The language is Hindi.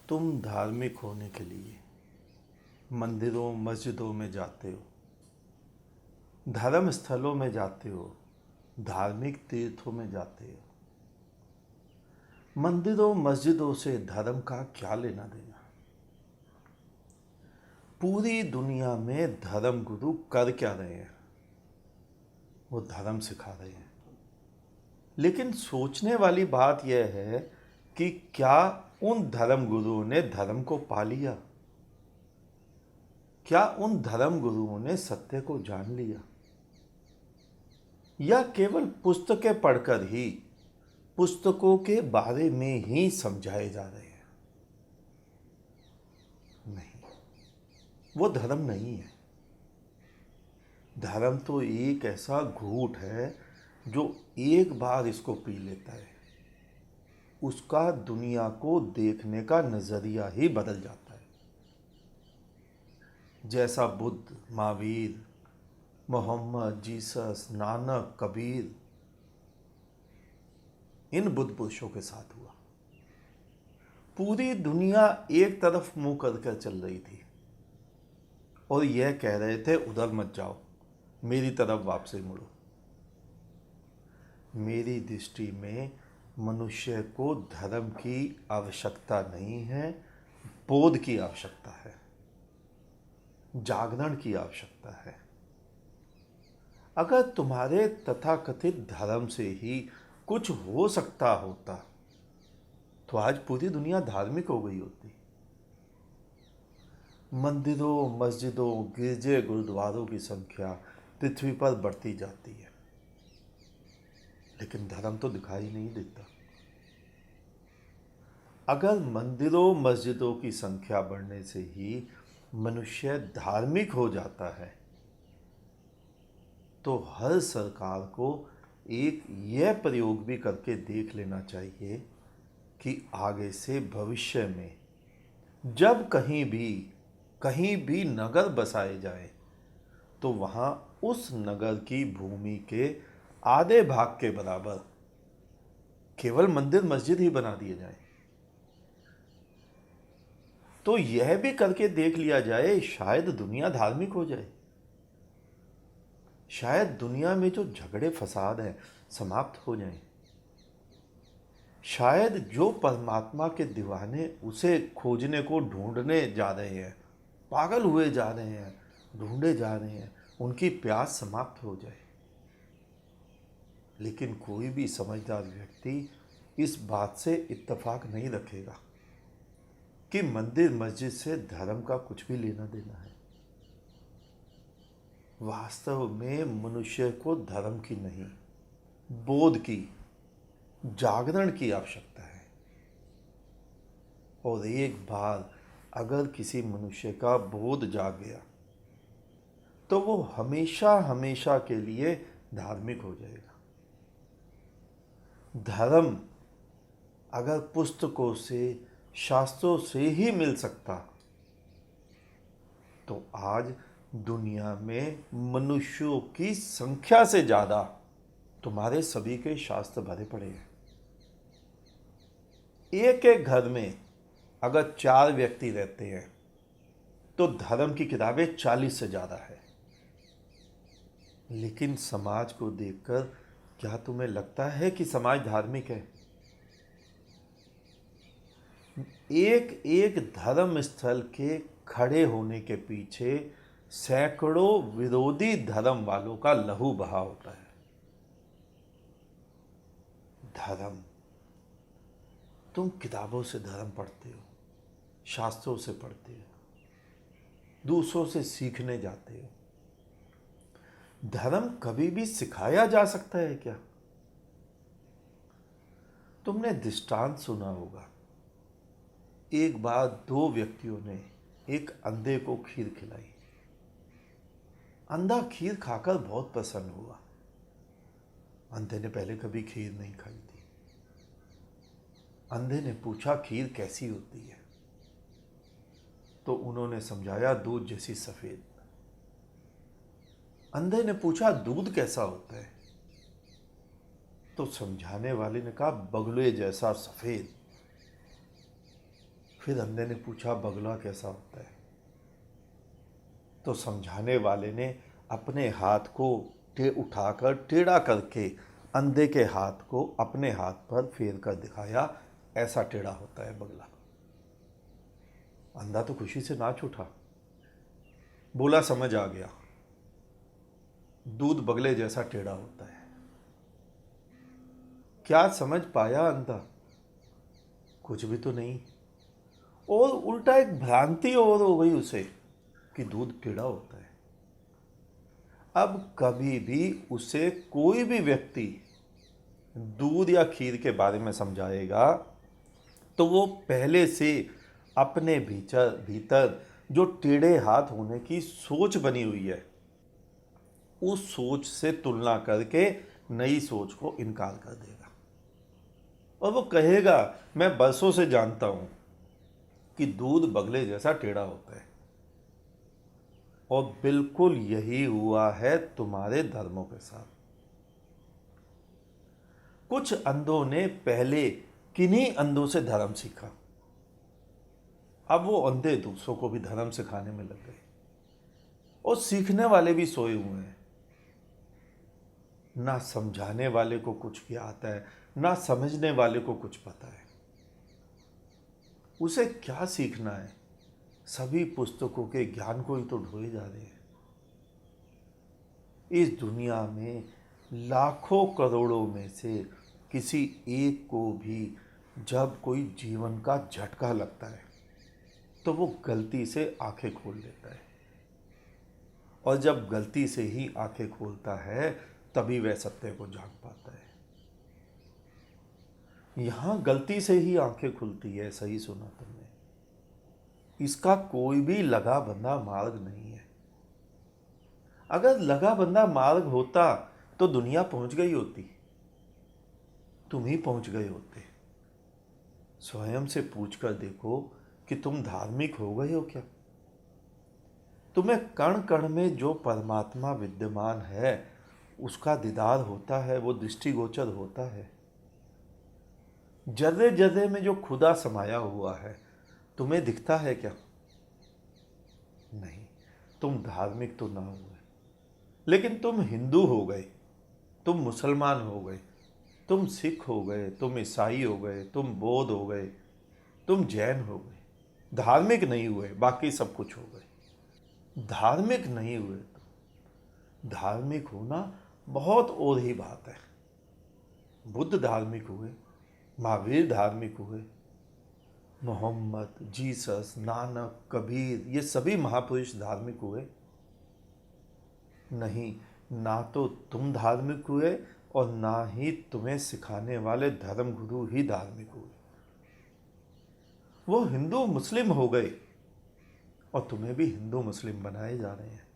तुम धार्मिक होने के लिए मंदिरों मस्जिदों में जाते हो, धर्म स्थलों में जाते हो, धार्मिक तीर्थों में जाते हो। मंदिरों मस्जिदों से धर्म का क्या लेना देना? पूरी दुनिया में धर्म गुरु कर क्या रहे हैं? वो धर्म सिखा रहे हैं। लेकिन सोचने वाली बात यह है कि क्या उन धर्म गुरुओं ने धर्म को पा लिया? क्या उन धर्म गुरुओं ने सत्य को जान लिया, या केवल पुस्तकें पढ़कर ही पुस्तकों के बारे में ही समझाए जा रहे हैं? नहीं, वो धर्म नहीं है। धर्म तो एक ऐसा घूंट है जो एक बार इसको पी लेता है, उसका दुनिया को देखने का नजरिया ही बदल जाता है। जैसा बुद्ध, महावीर, मोहम्मद, जीसस, नानक, कबीर, इन बुद्ध पुरुषों के साथ हुआ। पूरी दुनिया एक तरफ मुंह करके चल रही थी और यह कह रहे थे उधर मत जाओ, मेरी तरफ वापसी मुड़ो। मेरी दृष्टि में मनुष्य को धर्म की आवश्यकता नहीं है, बोध की आवश्यकता है, जागरण की आवश्यकता है। अगर तुम्हारे तथाकथित धर्म से ही कुछ हो सकता होता तो आज पूरी दुनिया धार्मिक हो गई होती। मंदिरों मस्जिदों गिरजे गुरुद्वारों की संख्या पृथ्वी पर बढ़ती जाती है, लेकिन धर्म तो दिखाई नहीं देता। अगर मंदिरों मस्जिदों की संख्या बढ़ने से ही मनुष्य धार्मिक हो जाता है तो हर सरकार को एक यह प्रयोग भी करके देख लेना चाहिए कि आगे से भविष्य में जब कहीं भी नगर बसाए जाए तो वहाँ उस नगर की भूमि के आधे भाग के बराबर केवल मंदिर मस्जिद ही बना दिए जाएं। तो यह भी करके देख लिया जाए, शायद दुनिया धार्मिक हो जाए, शायद दुनिया में जो झगड़े फसाद हैं समाप्त हो जाएं, शायद जो परमात्मा के दीवाने उसे खोजने को ढूंढने जा रहे हैं, पागल हुए जा रहे हैं, ढूंढे जा रहे हैं, उनकी प्यास समाप्त हो जाए। लेकिन कोई भी समझदार व्यक्ति इस बात से इत्तेफाक नहीं रखेगा कि मंदिर मस्जिद से धर्म का कुछ भी लेना देना है। वास्तव में मनुष्य को धर्म की नहीं, बोध की, जागरण की आवश्यकता है। और एक बार अगर किसी मनुष्य का बोध जाग गया तो वो हमेशा हमेशा के लिए धार्मिक हो जाएगा। धर्म अगर पुस्तकों से, शास्त्रों से ही मिल सकता तो आज दुनिया में मनुष्यों की संख्या से ज़्यादा तुम्हारे सभी के शास्त्र भरे पड़े हैं। एक एक घर में अगर 4 व्यक्ति रहते हैं तो धर्म की किताबें 40 से ज़्यादा है। लेकिन समाज को देखकर क्या तुम्हें लगता है कि समाज धार्मिक है? एक एक धर्म स्थल के खड़े होने के पीछे सैकड़ों विरोधी धर्म वालों का लहू बहा होता है। धर्म, तुम किताबों से धर्म पढ़ते हो, शास्त्रों से पढ़ते हो, दूसरों से सीखने जाते हो। धर्म कभी भी सिखाया जा सकता है क्या? तुमने दृष्टांत सुना होगा, एक बार 2 व्यक्तियों ने एक अंधे को खीर खिलाई। अंधा खीर खाकर बहुत प्रसन्न हुआ। अंधे ने पहले कभी खीर नहीं खाई थी। अंधे ने पूछा खीर कैसी होती है, तो उन्होंने समझाया दूध जैसी सफेद। अंधे ने पूछा दूध कैसा होता है, तो समझाने वाले ने कहा बगुले जैसा सफेद। फिर अंधे ने पूछा बगला कैसा होता है? तो समझाने वाले ने अपने हाथ को उठाकर टेढ़ा करके अंधे के हाथ को अपने हाथ पर फेर कर दिखाया, ऐसा टेढ़ा होता है बगला। अंधा तो खुशी से नाच उठा, बोला समझ आ गया, दूध बगले जैसा टेढ़ा होता है। क्या समझ पाया अंधा? कुछ भी तो नहीं, और उल्टा एक भ्रांति और हो गई उसे कि दूध टेढ़ा होता है। अब कभी भी उसे कोई भी व्यक्ति दूध या खीर के बारे में समझाएगा तो वो पहले से अपने भीतर जो टेढ़े हाथ होने की सोच बनी हुई है, उस सोच से तुलना करके नई सोच को इनकार कर देगा और वो कहेगा मैं बरसों से जानता हूं कि दूध बगले जैसा टेढ़ा होता है। और बिल्कुल यही हुआ है तुम्हारे धर्मों के साथ। कुछ अंधों ने पहले किन्हीं अंधों से धर्म सीखा, अब वो अंधे दूसरों को भी धर्म सिखाने में लग गए और सीखने वाले भी सोए हुए हैं। ना समझाने वाले को कुछ क्या आता है, ना समझने वाले को कुछ पता है। उसे क्या सीखना है? सभी पुस्तकों के ज्ञान को ही तो ढोए जा रहे हैं। इस दुनिया में लाखों करोड़ों में से किसी एक को भी जब कोई जीवन का झटका लगता है तो वो गलती से आंखें खोल लेता है, और जब गलती से ही आंखें खोलता है तभी वह सत्य को जान पाता है। यहां गलती से ही आंखें खुलती है, सही सुना तुमने। इसका कोई भी लगा बंधा मार्ग नहीं है। अगर लगा बंधा मार्ग होता तो दुनिया पहुंच गई होती, तुम ही पहुंच गए होते। स्वयं से पूछकर देखो कि तुम धार्मिक हो गए हो क्या? तुम्हें कण कण में जो परमात्मा विद्यमान है उसका दीदार होता है, वो दृष्टिगोचर होता है। जर्रे जर्रे में जो खुदा समाया हुआ है तुम्हें दिखता है क्या? नहीं। तुम धार्मिक तो ना हुए, लेकिन तुम हिंदू हो गए, तुम मुसलमान हो गए, तुम सिख हो गए, तुम ईसाई हो गए, तुम बौद्ध हो गए, तुम जैन हो गए। धार्मिक नहीं हुए, बाकी सब कुछ हो गए। धार्मिक नहीं हुए तो धार्मिक होना बहुत और ही बात है। बुद्ध धार्मिक हुए, महावीर धार्मिक हुए, मोहम्मद, जीसस, नानक, कबीर, ये सभी महापुरुष धार्मिक हुए? नहीं। ना तो तुम धार्मिक हुए और ना ही तुम्हें सिखाने वाले धर्म गुरु ही धार्मिक हुए। वो हिंदू मुस्लिम हो गए और तुम्हें भी हिंदू मुस्लिम बनाए जा रहे हैं।